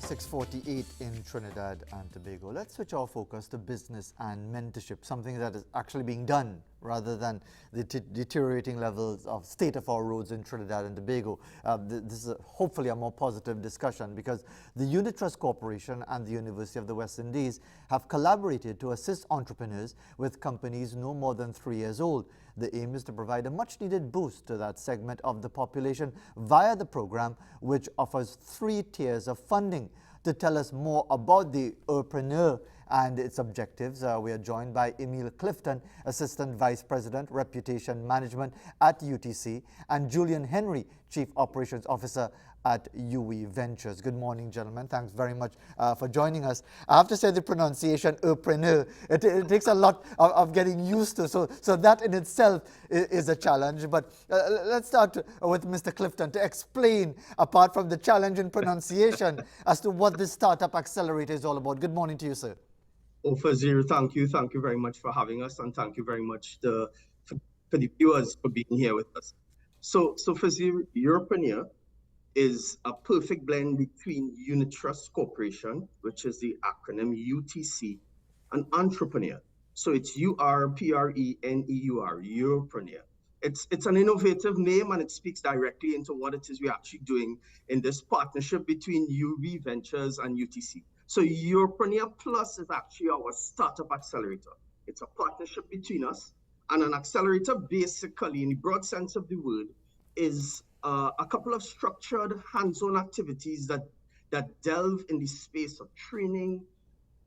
6:48 in Trinidad and Tobago. Let's switch our focus to business and mentorship, something that is actually being done rather than the deteriorating levels of state of our roads in Trinidad and Tobago. This is hopefully a more positive discussion because the Unit Trust Corporation and the University of the West Indies have collaborated to assist entrepreneurs with companies no more than 3 years old. The aim is to provide a much-needed boost to that segment of the population via the program, which offers 3 tiers of funding. To tell us more about the UrpreneurPlus and its objectives, we are joined by Emil Clifton, Assistant Vice President, Reputation Management at UTC, and Julian Henry, Chief Operations Officer at UWI Ventures. Good morning, gentlemen. Thanks very much for joining us. I have to say the pronunciation, UrpreneurPlus, it takes a lot of getting used to, so that in itself is a challenge. But let's start with Mr. Clifton to explain, apart from the challenge in pronunciation, as to what this Startup Accelerator is all about. Good morning to you, sir. Oh, Fazir, thank you. Thank you very much for having us, and thank you very much for the viewers for being here with us. So Fazir, UrpreneurPlus is a perfect blend between Unit Trust Corporation, which is the acronym UTC, and entrepreneur. So it's URPRENEUR, UrpreneurPlus. It's an innovative name, and it speaks directly into what it is we're actually doing in this partnership between UWI Ventures and UTC. So UrpreneurPlus is actually our startup accelerator. It's a partnership between us, and an accelerator basically, in the broad sense of the word, is a couple of structured hands-on activities that delve in the space of training,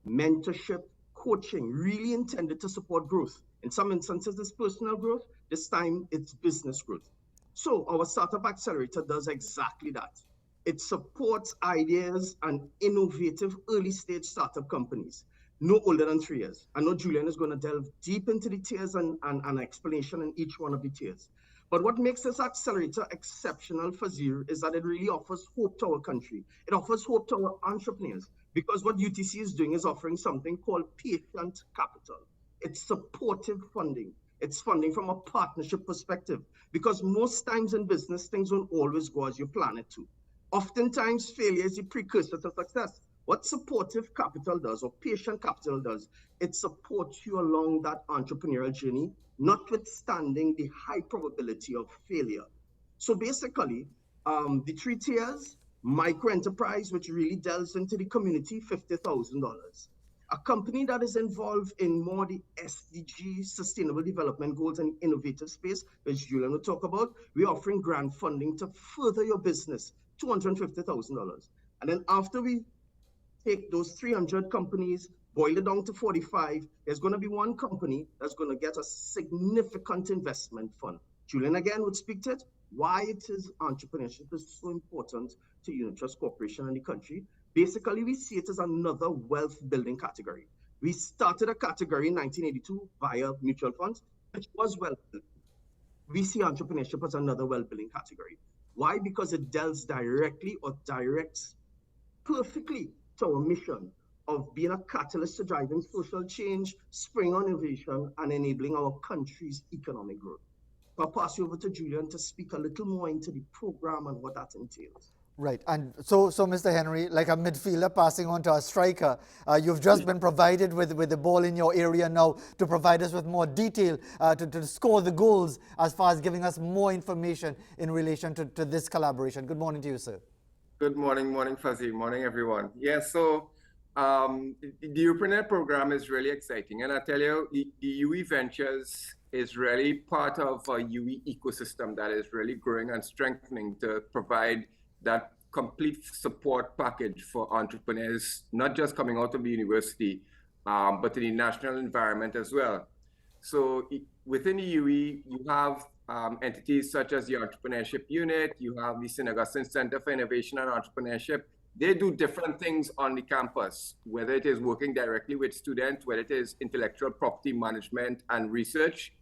mentorship, coaching, really intended to support growth. In some instances, it's personal growth. This time, it's business growth. So our Startup Accelerator does exactly that. It supports ideas and innovative early-stage startup companies, no older than 3 years. I know Julian is going to delve deep into the tiers and an explanation in each one of the tiers. But what makes this accelerator exceptional, Fazir, is that it really offers hope to our country. It offers hope to our entrepreneurs, because what UTC is doing is offering something called patient capital. It's supportive funding. It's funding from a partnership perspective, because most times in business, things don't always go as you plan it to. Oftentimes, failure is the precursor to success. What supportive capital does, or patient capital does, it supports you along that entrepreneurial journey, notwithstanding the high probability of failure. So basically, the 3 tiers: micro enterprise, which really delves into the community, $50,000. A company that is involved in more the SDG, Sustainable Development Goals, and innovative space, which Julian will talk about, we're offering grant funding to further your business, $250,000. And then after we take those 300 companies, boil it down to 45, there's going to be one company that's going to get a significant investment fund. Julian again would speak to it, why it is entrepreneurship is so important to Unit Trust Corporation and the country. Basically, we see it as another wealth building category. We started a category in 1982 via mutual funds, which was wealth building. We see entrepreneurship as another wealth building category. Why? Because it delves directly or directs perfectly to our mission of being a catalyst to driving social change, spring on innovation, and enabling our country's economic growth. I'll pass you over to Julian to speak a little more into the program and what that entails. Right, and so Mr. Henry, like a midfielder passing on to a striker, you've just been provided with the ball in your area now to provide us with more detail, to score the goals as far as giving us more information in relation to this collaboration. Good morning to you, sir. Good morning, Fuzzy, morning everyone. Yeah, so the UrpreneurPlus program is really exciting, and I tell you, the UWI Ventures is really part of a UWI ecosystem that is really growing and strengthening to provide that complete support package for entrepreneurs, not just coming out of the university, but in the national environment as well. So within the UWI, you have entities such as the Entrepreneurship Unit, you have the St. Augustine Center for Innovation and Entrepreneurship. They do different things on the campus, whether it is working directly with students, whether it is intellectual property management and research.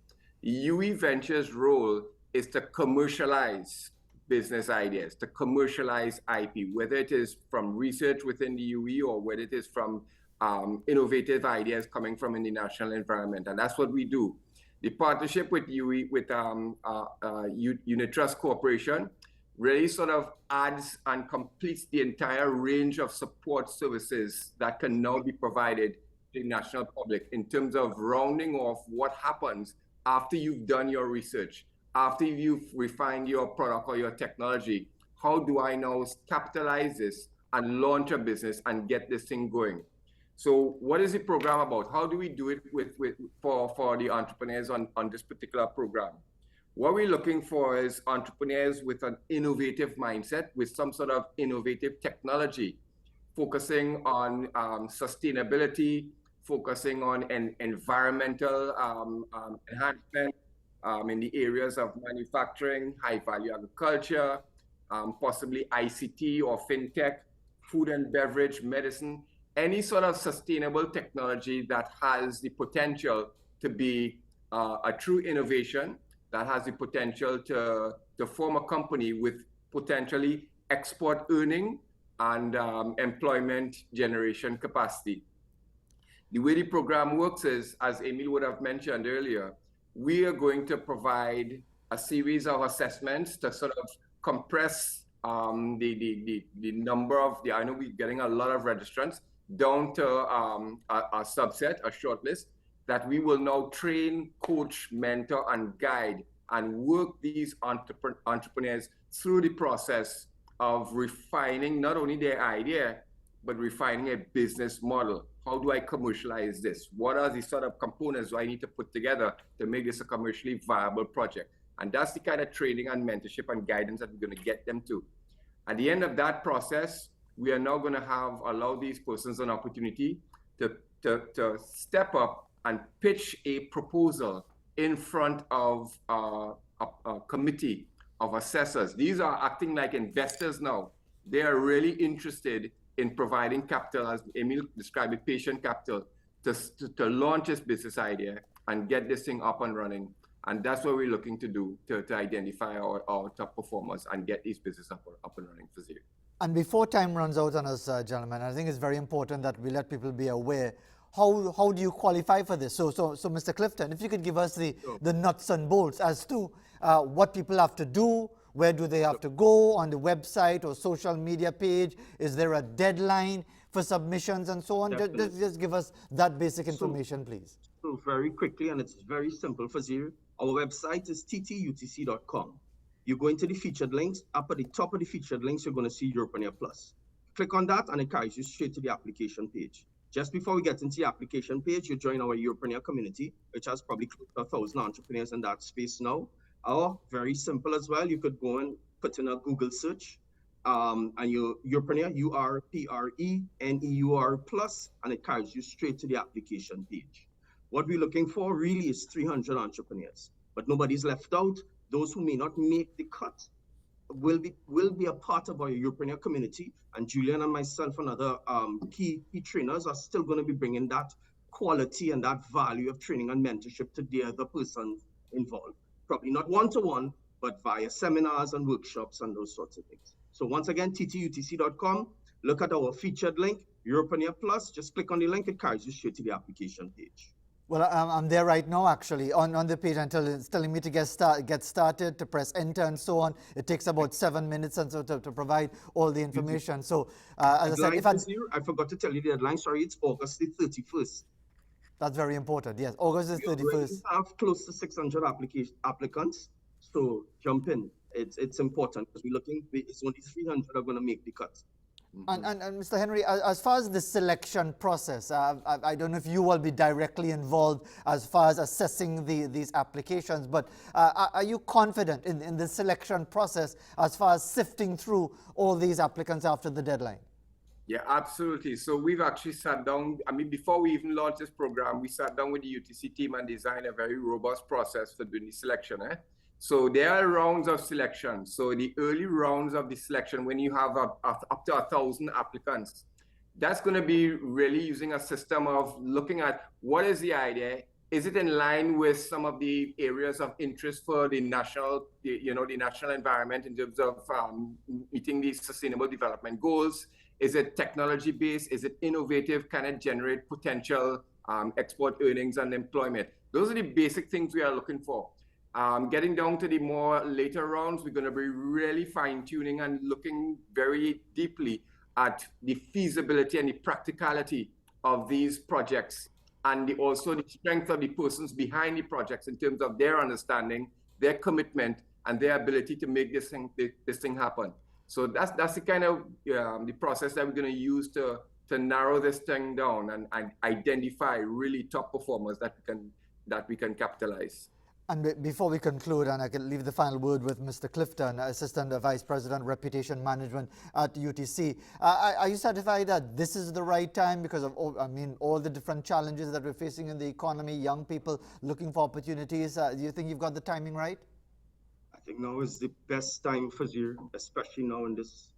UWI Ventures' role is to commercialize business ideas, to commercialize IP, whether it is from research within the UWI or whether it is from innovative ideas coming from in the national environment. And that's what we do. The partnership with UWI, with Unit Trust Corporation, really sort of adds and completes the entire range of support services that can now be provided to the national public in terms of rounding off what happens after you've done your research, after you've refined your product or your technology. How do I now capitalize this and launch a business and get this thing going? So what is the program about? How do we do it for the entrepreneurs on this particular program? What we're looking for is entrepreneurs with an innovative mindset, with some sort of innovative technology, focusing on sustainability, focusing on environmental enhancement in the areas of manufacturing, high-value agriculture, possibly ICT or fintech, food and beverage, medicine, any sort of sustainable technology that has the potential to be a true innovation, that has the potential to form a company with potentially export earning and employment generation capacity. The way the program works is, as Emil would have mentioned earlier, we are going to provide a series of assessments to sort of compress the number of I know we're getting a lot of registrants down to a subset, a short list, that we will now train, coach, mentor, and guide and work these entrepreneurs through the process of refining not only their idea, but refining a business model. How do I commercialize this? What are the sort of components do I need to put together to make this a commercially viable project? And that's the kind of training and mentorship and guidance that we're going to get them to. At the end of that process, we are now going to allow these persons an opportunity to step up and pitch a proposal in front of a committee of assessors. These are acting like investors now. They are really interested in providing capital, as Emil described it, patient capital, to launch this business idea and get this thing up and running. And that's what we're looking to do, to identify our top performers and get these businesses up and running for zero. And before time runs out on us, gentlemen, I think it's very important that we let people be aware. How do you qualify for this? So Mr. Clifton, if you could give us the nuts and bolts as to what people have to do, where do they have to go on the website or social media page? Is there a deadline for submissions and so on? Just give us that basic information, please. So very quickly, and it's very simple for you. Our website is ttutc.com. You go into the featured links. Up at the top of the featured links, you're going to see UrpreneurPlus. Click on that and it carries you straight to the application page. Just before we get into the application page, you join our Urpreneur community, which has probably close to 1,000 entrepreneurs in that space now. Or very simple as well, you could go and put in a Google search and Urpreneur, URPRENEUR plus, and it carries you straight to the application page. What we're looking for really is 300 entrepreneurs, but nobody's left out. Those who may not make the cut will be a part of our Urpreneur community, and Julian and myself and other key trainers are still going to be bringing that quality and that value of training and mentorship to the other person involved. Probably not one-to-one, but via seminars and workshops and those sorts of things. So once again, ttutc.com, look at our featured link, UrpreneurPlus, just click on the link, it carries you straight to the application page. Well, I'm there right now, actually, on the page, until it's telling me to get started, to press enter and so on. It takes about 7 minutes and so to provide all the information. So, as I said, I forgot to tell you the deadline. Sorry, it's August the 31st. That's very important. Yes, August the 31st. We have close to 600 applicants, so jump in. It's important because it's only 300 are going to make the cut. And Mr. Henry, as far as the selection process, I don't know if you will be directly involved as far as assessing these applications, but are you confident in the selection process as far as sifting through all these applicants after the deadline? Yeah, absolutely. So we've actually sat down, before we even launched this program, we sat down with the UTC team and designed a very robust process for doing the selection. So there are rounds of selection. So the early rounds of the selection, when you have up to 1,000 applicants, that's going to be really using a system of looking at what is the idea. Is it in line with some of the areas of interest for the national, the national environment in terms of meeting these sustainable development goals? Is it technology based? Is it innovative? Can it generate potential export earnings and employment? Those are the basic things we are looking for. Getting down to the more later rounds, we're going to be really fine-tuning and looking very deeply at the feasibility and the practicality of these projects, and also the strength of the persons behind the projects in terms of their understanding, their commitment, and their ability to make this thing happen. So that's the kind of the process that we're going to use to narrow this thing down and identify really top performers that we can capitalize. And before we conclude, and I can leave the final word with Mr. Clifton, Assistant Vice President, Reputation Management at UTC. Are you satisfied that this is the right time because of all the different challenges that we're facing in the economy, young people looking for opportunities? Do you think you've got the timing right? I think now is the best time for you, especially now in this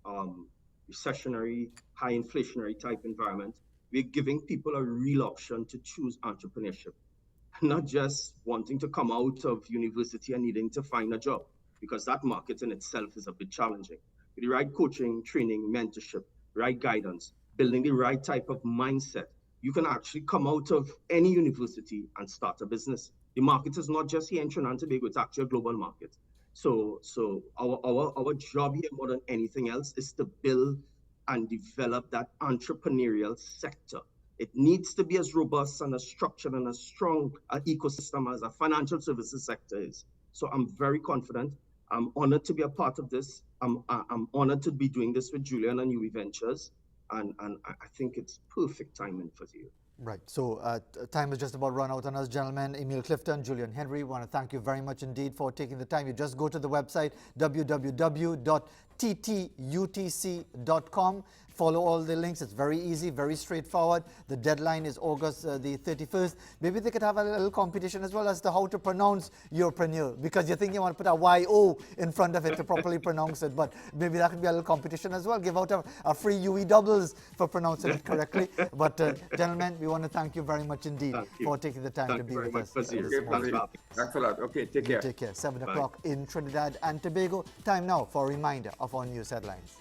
recessionary, high inflationary type environment. We're giving people a real option to choose entrepreneurship, not just wanting to come out of university and needing to find a job, because that market in itself is a bit challenging. With the right coaching, training, mentorship, right guidance, building the right type of mindset, you can actually come out of any university and start a business. The market is not just here in Trinidad and Tobago, it's actually a global market. So our job here more than anything else is to build and develop that entrepreneurial sector. It needs to be as robust and as structured and as strong an ecosystem as a financial services sector is. So I'm very confident. I'm honored to be a part of this. I'm honored to be doing this with Julian and UWI Ventures. And I think it's perfect timing for you. Right. So time is just about run out on us, gentlemen. Emil Clifton, Julian Henry, want to thank you very much indeed for taking the time. You just go to the website, www.ttutc.com. Follow all the links. It's very easy, very straightforward. The deadline is August the 31st. Maybe they could have a little competition as well as to how to pronounce Urpreneur, because you think you want to put a Y-O in front of it to properly pronounce it. But maybe that could be a little competition as well. Give out a free UE doubles for pronouncing it correctly. But gentlemen, we want to thank you very much indeed for taking the time to be with us. Thanks a lot. Okay, take care. Take care. 7 o'clock in Trinidad and Tobago. Time now for a reminder of our news headlines.